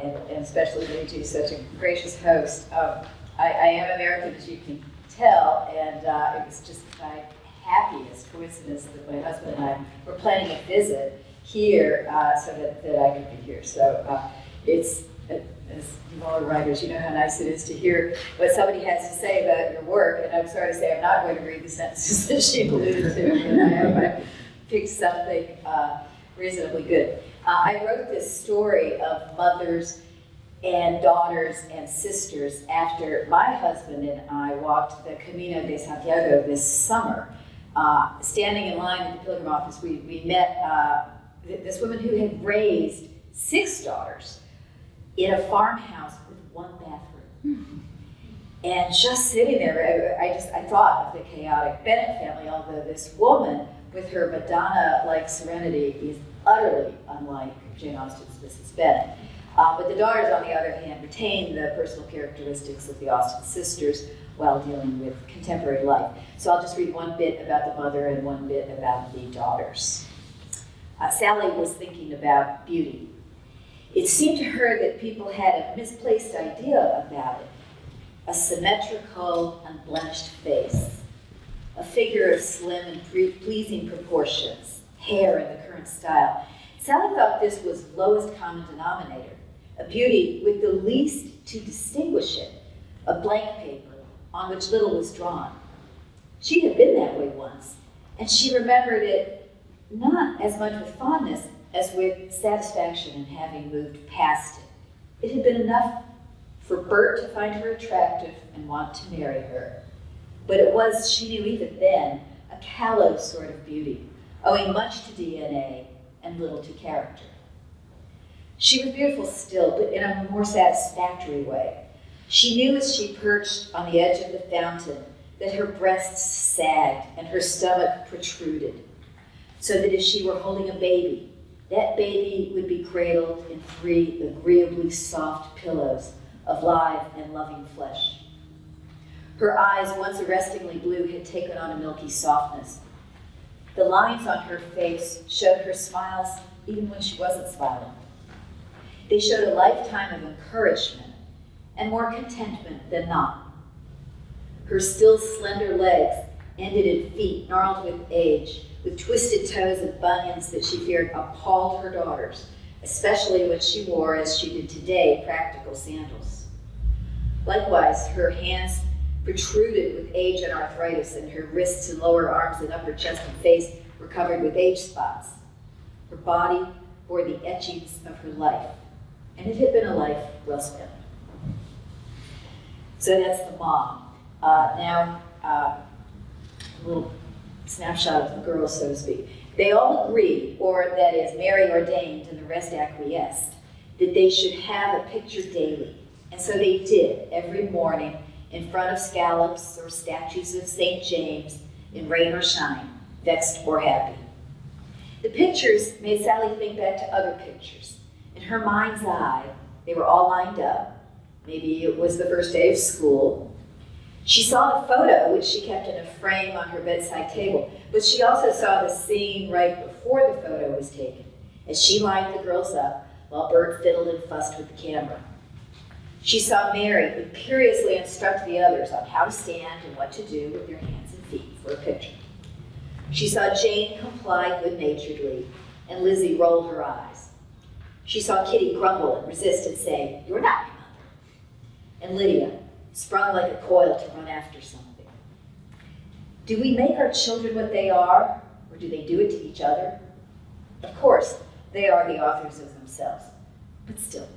and especially Luigi, such a gracious host. I am American, as you can tell, and it was just my happiest coincidence that my husband and I were planning a visit here so that I could be here. So it's, as you all are writers, you know how nice it is to hear what somebody has to say about your work, and I'm sorry to say I'm not going to read the sentences that she alluded to, but I hope I picked something reasonably good. I wrote this story of mothers and daughters and sisters after my husband and I walked the Camino de Santiago this summer. Standing in line at the Pilgrim office, we met this woman who had raised 6 daughters in a farmhouse with 1 bathroom. And just sitting there, I thought of the chaotic Bennett family, although this woman with her Madonna-like serenity is utterly unlike Jane Austen's Mrs. Bennett. But the daughters, on the other hand, retain the personal characteristics of the Austen sisters while dealing with contemporary life. So I'll just read one bit about the mother and one bit about the daughters. Sally was thinking about beauty. It seemed to her that people had a misplaced idea about it. A symmetrical, unblemished face, a figure of slim and pleasing proportions, hair in the current style. Sally thought this was lowest common denominator, a beauty with the least to distinguish it, a blank paper on which little was drawn. She had been that way once, and she remembered it not as much with fondness as with satisfaction in having moved past it. It had been enough for Bert to find her attractive and want to marry her. But it was, she knew even then, a callow sort of beauty, owing much to DNA and little to character. She was beautiful still, but in a more satisfactory way. She knew as she perched on the edge of the fountain that her breasts sagged and her stomach protruded, so that if she were holding a baby, that baby would be cradled in 3 agreeably soft pillows of live and loving flesh. Her eyes, once arrestingly blue, had taken on a milky softness. The lines on her face showed her smiles even when she wasn't smiling. They showed a lifetime of encouragement and more contentment than not. Her still slender legs ended in feet gnarled with age, with twisted toes and bunions that she feared appalled her daughters, especially when she wore, as she did today, practical sandals. Likewise, her hands protruded with age and arthritis, and her wrists and lower arms and upper chest and face were covered with age spots. Her body bore the etchings of her life, and it had been a life well spent. So that's the mom. Now, a little snapshot of the girls, so to speak. They all agreed, or that is, Mary ordained and the rest acquiesced, that they should have a picture daily. And so they did, every morning, in front of scallops or statues of St. James, in rain or shine, vexed or happy. The pictures made Sally think back to other pictures. In her mind's eye, they were all lined up. Maybe it was the first day of school. She saw the photo, which she kept in a frame on her bedside table, but she also saw the scene right before the photo was taken, as she lined the girls up while Bert fiddled and fussed with the camera. She saw Mary imperiously instruct the others on how to stand and what to do with their hands and feet for a picture. She saw Jane comply good-naturedly and Lizzie roll her eyes. She saw Kitty grumble and resist and say, "You're not your mother." And Lydia, sprung like a coil to run after something. Do we make our children what they are, or do they do it to each other? Of course, they are the authors of themselves, but still.